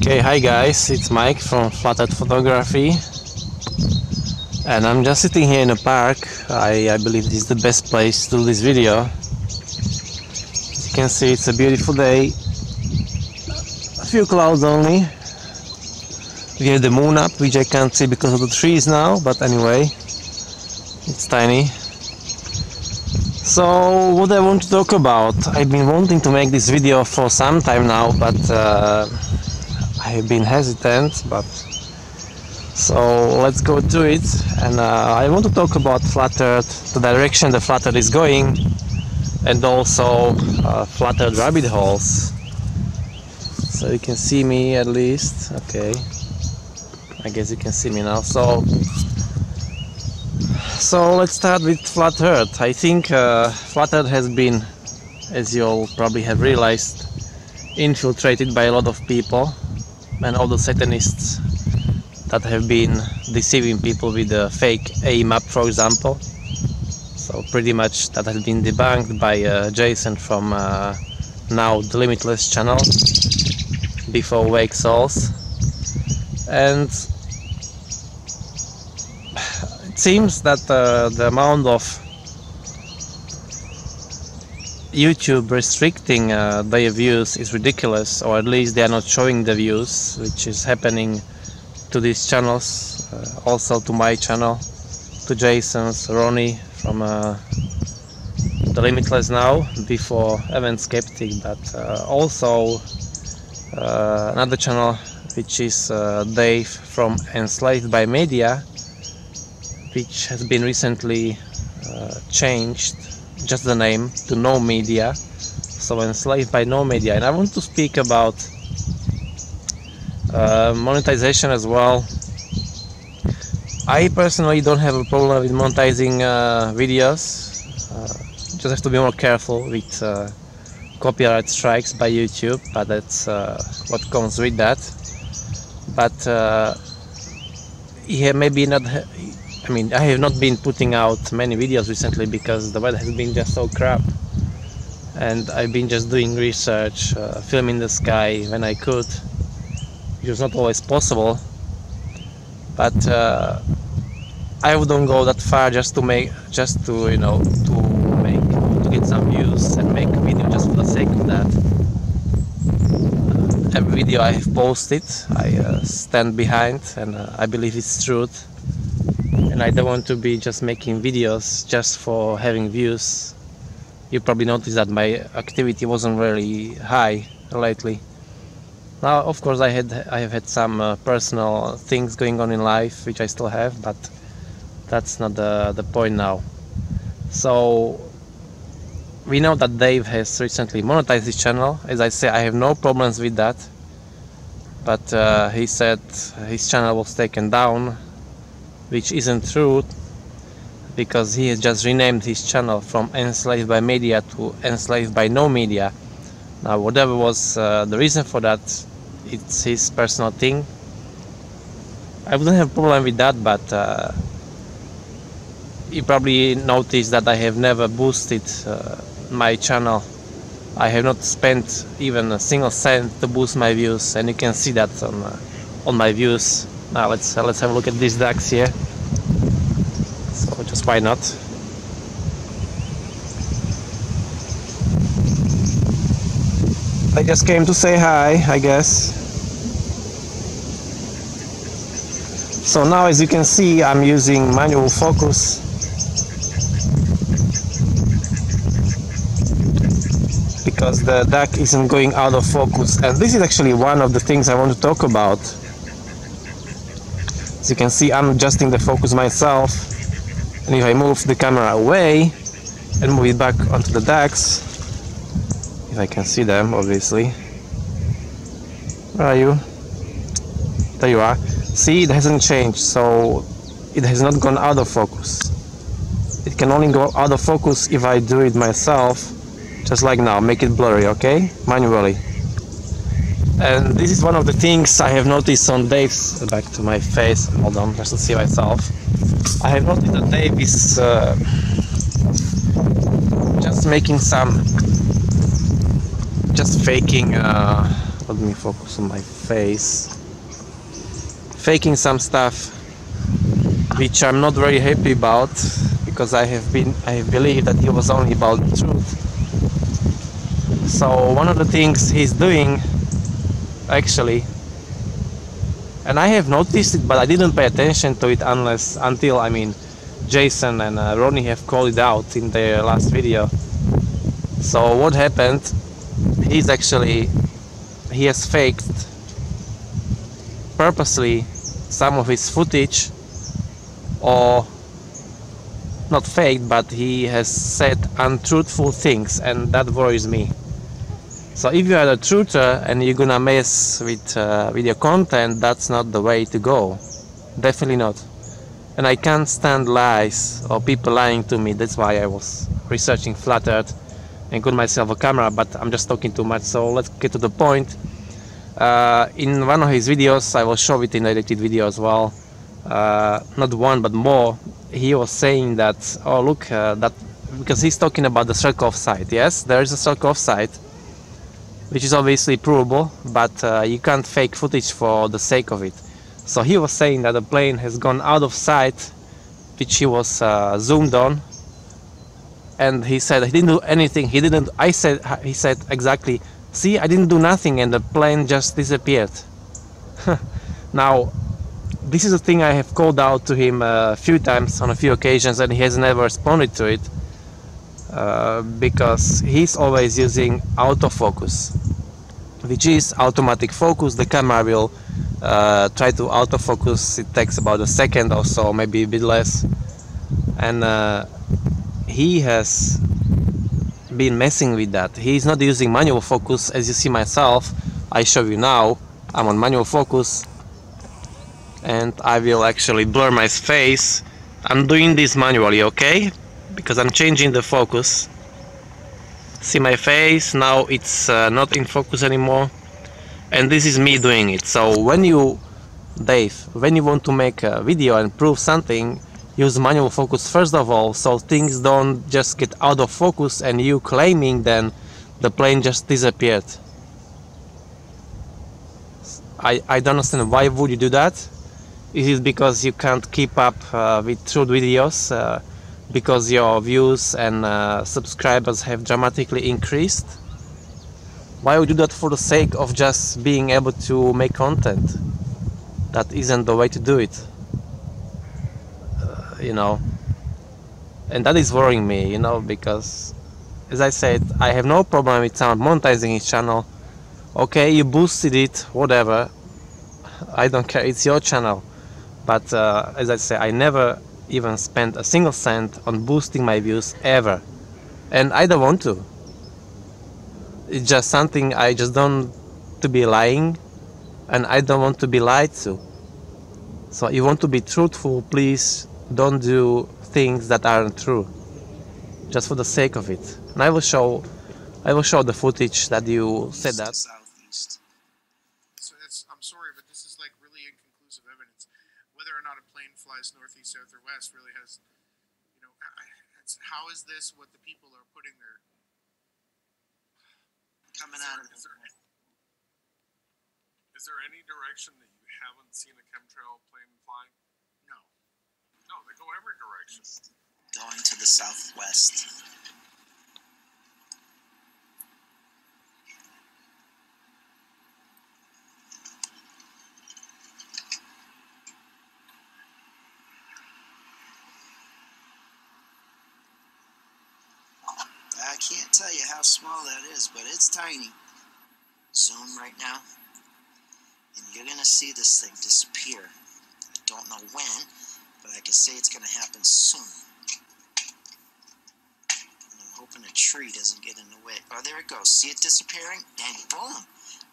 Okay, hi guys, it's Mike from Flattered Photography, and I'm just sitting here in a park. I believe this is the best place to do this video. As you can see, it's a beautiful day, a few clouds only. We have the moon up, which I can't see because of the trees now, but anyway, it's tiny. So what I want to talk about, I've been wanting to make this video for some time now, but I have been hesitant, but so let's go to it. And I want to talk about Flattered, the direction the Flattered is going, and also Flattered rabbit holes. So you can see me at least. Okay, I guess you can see me now. So let's start with Flattered. I think Flattered has been, as you all probably have realized, infiltrated by a lot of people and all the Satanists that have been deceiving people with a fake A map, for example. So pretty much that has been debunked by Jason from now the Limitless Channel, before Wake Souls. And it seems that the amount of YouTube restricting their views is ridiculous, or at least they are not showing the views, which is happening to these channels, also to my channel, to Jason's, Ronnie from the Limitless now, before Event Skeptic, but also another channel which is Dave from Enslaved by Media, which has been recently changed, just the name, to No Media, so Enslaved by No Media. And I want to speak about monetization as well. I personally don't have a problem with monetizing videos, just have to be more careful with copyright strikes by YouTube, but that's what comes with that. But yeah, maybe not. I mean, I have not been putting out many videos recently because the weather has been just so crap, and I've been just doing research, filming the sky when I could, which was not always possible. But I wouldn't go that far just to get some views and make a video just for the sake of that. Every video I have posted, I stand behind, and I believe it's truth. And I don't want to be just making videos just for having views. You probably noticed that my activity wasn't really high lately. Now, of course, I have had some personal things going on in life, which I still have, but that's not the point now. So we know that Dave has recently monetized his channel. As I say, I have no problems with that, but he said his channel was taken down, which isn't true, because he has just renamed his channel from Enslaved by Media to Enslaved by No Media. Now, whatever was the reason for that, it's his personal thing. I wouldn't have a problem with that, but you probably noticed that I have never boosted my channel. I have not spent even a single cent to boost my views, and you can see that on my views. Now let's have a look at these ducks here. So just why not? I just came to say hi, I guess. So now, as you can see, I'm using manual focus. Because the duck isn't going out of focus, and this is actually one of the things I want to talk about. As you can see, I'm adjusting the focus myself, and if I move the camera away and move it back onto the ducks, if I can see them, obviously. Where are you? There you are. See, it hasn't changed, so it has not gone out of focus. It can only go out of focus if I do it myself, just like now. Make it blurry, okay? Manually. And this is one of the things I have noticed on Dave's, back to my face, hold on, just to see myself. I have noticed that Dave is just making some, just faking let me focus on my face, faking some stuff which I'm not very happy about, because I have believed that he was only about the truth. So one of the things he's doing, actually, and I have noticed it, but I didn't pay attention to it until I mean Jason and Ronnie have called it out in their last video. So what happened, he has faked purposely some of his footage, or not faked, but he has said untruthful things, and that worries me. So if you are a truther and you're gonna mess with your content, that's not the way to go. Definitely not. And I can't stand lies or people lying to me. That's why I was researching Flat Earth and got myself a camera, but I'm just talking too much, so let's get to the point. In one of his videos, I will show it in the edited video as well, not one but more, he was saying that, oh look, that, because he's talking about the circle of sight. Yes, there is a circle of sight, which is obviously provable, but you can't fake footage for the sake of it. So he was saying that the plane has gone out of sight, which he was zoomed on, and he said he didn't do anything. He said exactly, see, I didn't do nothing, and the plane just disappeared. Now, this is a thing I have called out to him a few times on a few occasions, and he has never responded to it, because he's always using autofocus, which is automatic focus. The camera will try to autofocus. It takes about a second or so, maybe a bit less, and he has been messing with that. He's not using manual focus, as you see myself. I show you now, I'm on manual focus, and I will actually blur my face. I'm doing this manually, okay? Because I'm changing the focus. See my face, now it's not in focus anymore, and this is me doing it. So when you, Dave, when you want to make a video and prove something, use manual focus first of all, so things don't just get out of focus and you claiming then the plane just disappeared. I don't understand, why would you do that? Is it because you can't keep up with truth videos, because your views and subscribers have dramatically increased? Why would you do that for the sake of just being able to make content? That isn't the way to do it, you know. And that is worrying me, you know, because, as I said, I have no problem with someone monetizing his channel. Okay, you boosted it, whatever, I don't care, it's your channel. But as I say, I never even spent a single cent on boosting my views, ever. And I don't want to. It's just something I just don't to be lying, and I don't want to be lied to. So you want to be truthful, please don't do things that aren't true, just for the sake of it. And I will show the footage that you said that. Southeast. So I'm sorry, but this is like really inconclusive evidence. Whether or not a plane flies northeast, south, or west really has, you know, how is this what the people are putting their coming out of? Is there any direction that you haven't seen a chemtrail plane flying? No. No, they go every direction. Going to the southwest. I can't tell you how small that is, but it's tiny. Zoom right now, and you're gonna see this thing disappear. I don't know when, but I can say it's gonna happen soon. And I'm hoping a tree doesn't get in the way. Oh, there it goes. See it disappearing? And boom!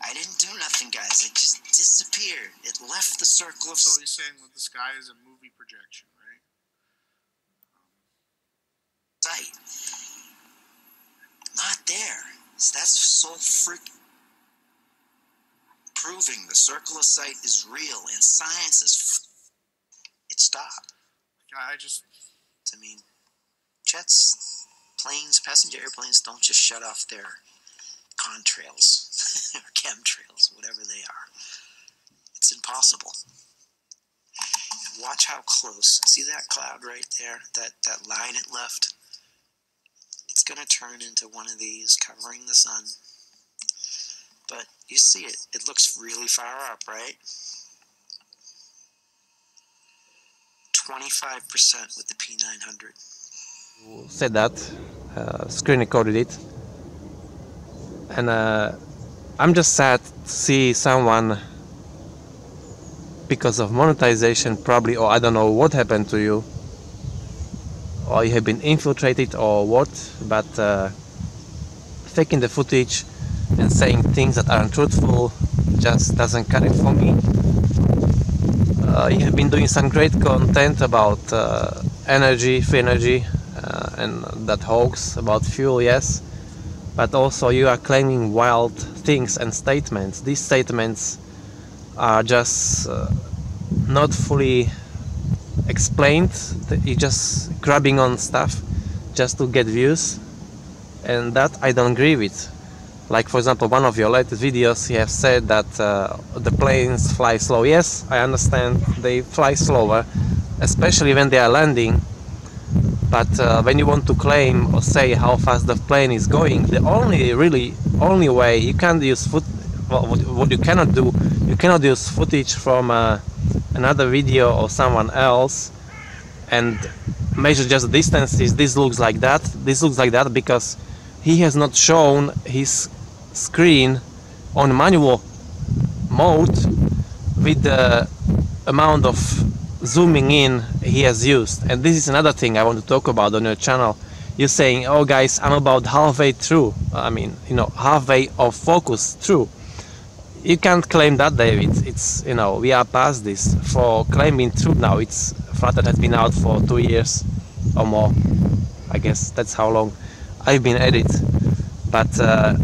I didn't do nothing, guys. It just disappeared. It left the circle of... So he's saying that the sky is a movie projection, right? Sight. Not there. That's so freaking proving the circle of sight is real, and science is it stopped. I mean, jets, planes, passenger airplanes don't just shut off their contrails or chemtrails, whatever they are. It's impossible. Watch how close. See that cloud right there? That line it left? It's going to turn into one of these covering the sun. But you see it. It looks really far up, right? 25% with the P900. Said that, screen recorded it, and I'm just sad to see someone, because of monetization probably, or I don't know what happened to you, or you have been infiltrated or what, but taking the footage and saying things that aren't truthful just doesn't cut it for me. You have been doing some great content about energy, free energy, and that hoax about fuel, yes, but also you are claiming wild things and statements. These statements are just not fully explained. You're just grabbing on stuff just to get views, and that I don't agree with. Like, for example, one of your latest videos, you have said that the planes fly slow. Yes, I understand they fly slower, especially when they are landing. But when you want to claim or say how fast the plane is going, the only way you can't use what you cannot do, you cannot use footage from another video or someone else and measure just the distances. This looks like that. This looks like that because he has not shown his screen on manual mode with the amount of zooming in he has used. And this is another thing I want to talk about on your channel. You're saying, oh guys, I'm about halfway through. I mean, you know, halfway of focus through. You can't claim that, David. It's, you know, we are past this. For claiming truth now, it's Flutter has been out for 2 years or more. I guess that's how long I've been at it. But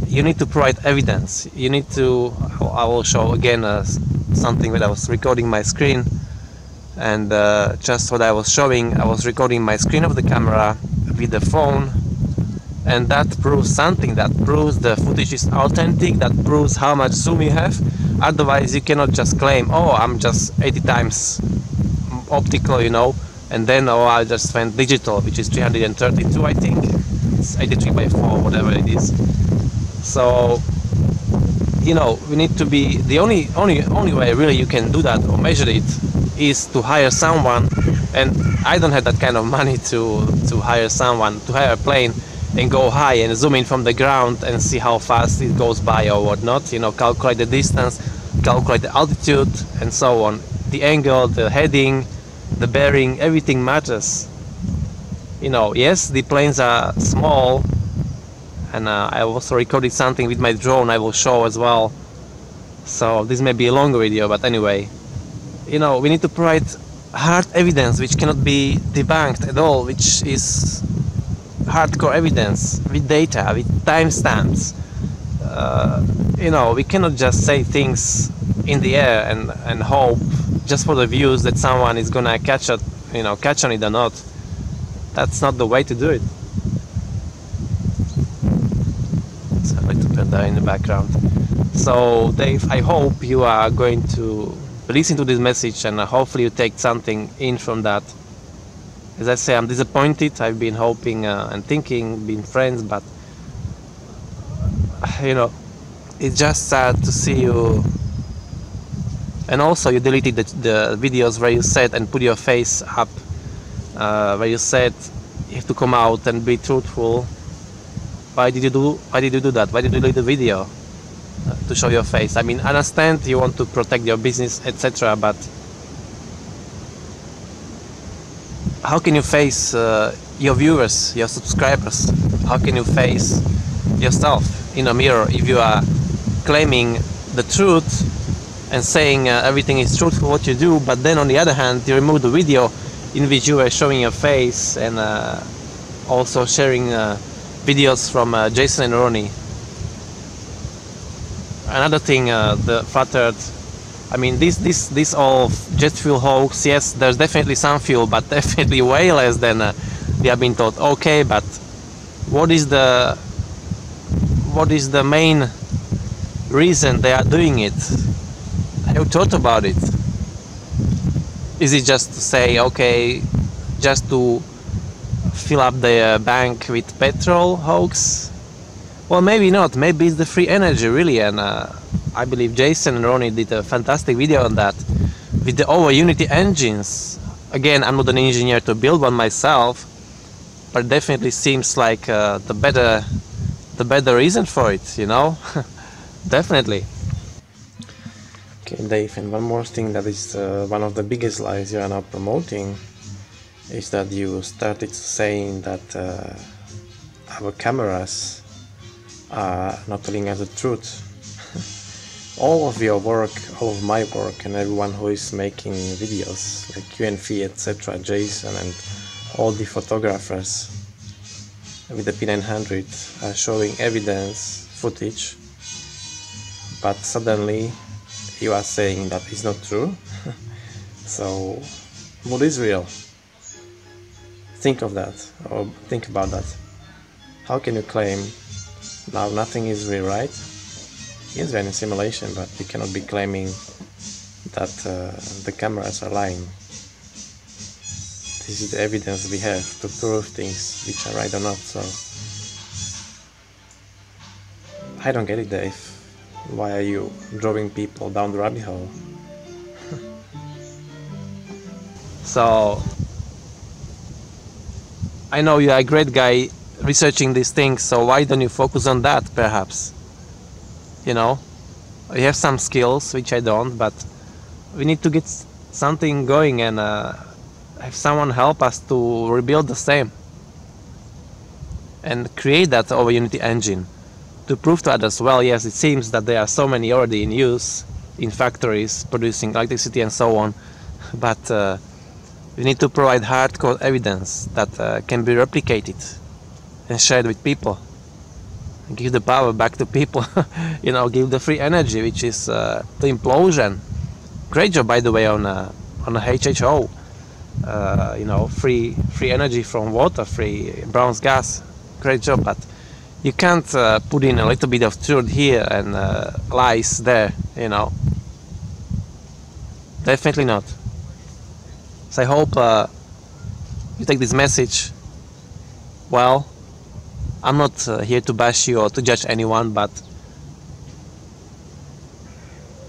you need to provide evidence. You need to, I will show again something that I was recording my screen, and just what I was showing, I was recording my screen of the camera with the phone, and that proves something. That proves the footage is authentic, that proves how much zoom you have. Otherwise you cannot just claim, oh, I'm just 80 times optical, you know, and then, oh, I just went digital, which is 332, I think. It's 83/4, whatever it is. So, you know, we need to be, the only way really you can do that or measure it is to hire someone, and I don't have that kind of money to hire someone, to hire a plane and go high and zoom in from the ground and see how fast it goes by or whatnot, you know, calculate the distance, calculate the altitude and so on, the angle, the heading, the bearing, everything matters. You know, yes, the planes are small, and I also recorded something with my drone I will show as well. So this may be a longer video, but anyway, you know, we need to provide hard evidence which cannot be debunked at all, which is hardcore evidence with data, with timestamps. You know, we cannot just say things in the air and hope just for the views that someone is gonna catch on it or not. That's not the way to do it. So I'm going to put that in the background. So Dave, I hope you are going to listen to this message, and hopefully you take something in from that. As I say, I'm disappointed. I've been hoping and thinking, being friends, but you know, it's just sad to see you. And also you deleted the videos where you said and put your face up, where you said you have to come out and be truthful. Why did you do that? Why did you delete the video to show your face? I mean, I understand you want to protect your business, etc., but how can you face your viewers, your subscribers? How can you face yourself in a mirror if you are claiming the truth and saying everything is truthful what you do, but then on the other hand you remove the video in which you were showing your face and also sharing videos from Jason and Ronnie. Another thing, the Flutter, I mean, this all jet fuel hoax, yes, there's definitely some fuel, but definitely way less than we have been told. Okay, but what is what is the main reason they are doing it? Have you thought about it? Is it just to say, okay, just to fill up the bank with petrol hoax? Well, maybe not. Maybe it's the free energy, really. And I believe Jason and Ronnie did a fantastic video on that with the over Unity engines. Again, I'm not an engineer to build one myself, but it definitely seems like the better reason for it, you know. Definitely. Okay, Dave, and one more thing that is one of the biggest lies you are now promoting is that you started saying that our cameras are not telling us the truth. All of your work, all of my work, and everyone who is making videos like QNV, etc., Jason, and all the photographers with the P900 are showing evidence, footage, but suddenly you are saying that it's not true. So what is real? Think of that, or think about that. How can you claim now nothing is real, right? Yes, we're in a simulation, but you cannot be claiming that the cameras are lying. This is the evidence we have to prove things which are right or not, so I don't get it, Dave. Why are you drawing people down the rabbit hole? So I know you are a great guy researching these things, so why don't you focus on that, perhaps? You know, you have some skills which I don't, but we need to get something going and have someone help us to rebuild the same and create that over Unity engine to prove to others, well, yes, it seems that there are so many already in use in factories producing electricity and so on, but we need to provide hardcore evidence that can be replicated and shared with people. Give the power back to people. You know, give the free energy, which is the implosion. Great job, by the way, on a HHO. You know, free energy from water, free bronze gas. Great job, but you can't put in a little bit of truth here and lies there. You know, definitely not. So I hope you take this message well. I'm not here to bash you or to judge anyone, but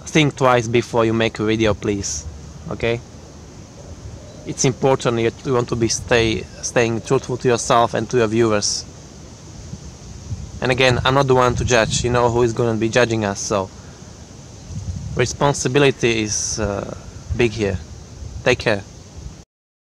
think twice before you make a video, please. Okay? It's important you want to be staying truthful to yourself and to your viewers. And again, I'm not the one to judge. You know who is going to be judging us, so responsibility is big here. Take care.